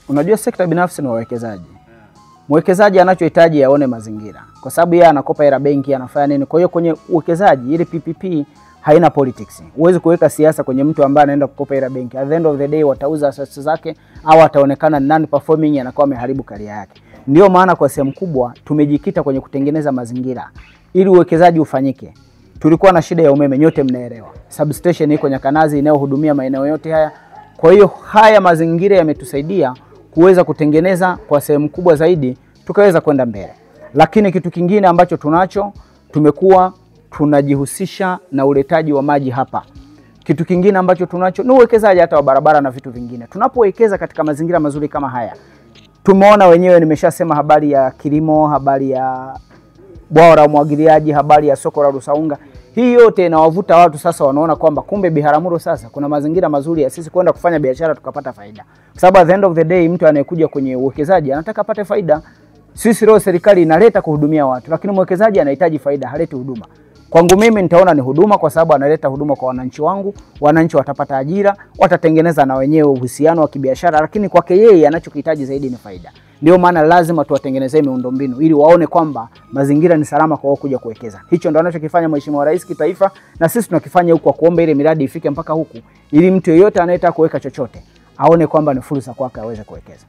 Unajua sekta binafsi ni wawekezaji. Mwekezaji anachohitaji aone mazingira. Kwa sababu yeye anakopa hela benki, anafanya nini? Kwa hiyo kwenye uwekezaji ile PPP haina politics. Huwezi kuweka siasa kwenye mtu ambaye anaenda kukopa hela benki. At the end of the day watauza assets zake au ataonekana non performing, anakuwa ameharibu career yake. Ndio maana kwa sehemu kubwa tumejikita kwenye kutengeneza mazingira ili uwekezaji ufanyike. Tulikuwa na shida ya umeme, nyote mnaelewa. Substation iko Nyakanazi inayohudumia maeneo yote haya. Kwa hiyo haya mazingira yametusaidia kuweza kutengeneza kwa sehemu kubwa zaidi tukaweza kwenda mbele. Lakini kitu kingine ambacho tunacho, tumekuwa tunajihusisha na uletaji wa maji hapa. Kitu kingine ambacho tunacho ni uwekezaji hata wa barabara na vitu vingine. Tunapowekeza katika mazingira mazuri kama haya, tumeona wenyewe, nimeshasema habari ya kilimo, habari ya bwawa la umwagiliaji, habari ya soko la Rusaunga. Hii yote inawavuta watu sasa, wanaona kwamba kumbe Biharamulo sasa kuna mazingira mazuri ya sisi kwenda kufanya biashara tukapata faida. Kwa sababu at the end of the day mtu anayekuja kwenye uwekezaji anataka apate faida. Sisi leo serikali inaleta kuhudumia watu, lakini mwekezaji anahitaji faida, haleti huduma. Kwangu mimi nitaona ni huduma kwa sababu analeta huduma kwa wananchi wangu, wananchi watapata ajira, watatengeneza na wenyewe uhusiano wa kibiashara, lakini kwake yeye anachokihitaji zaidi ni faida. Ndio maana lazima tuwatengenezee miundombinu ili waone kwamba mazingira ni salama kwa wao kuja kuwekeza. Hicho ndio anachokifanya Mheshimiwa Rais kitaifa, na sisi tunakifanya huku kwa kuomba ile miradi ifike mpaka huku ili mtu yeyote anayetaka kuweka chochote aone kwamba ni fursa kwake aweze kuwekeza.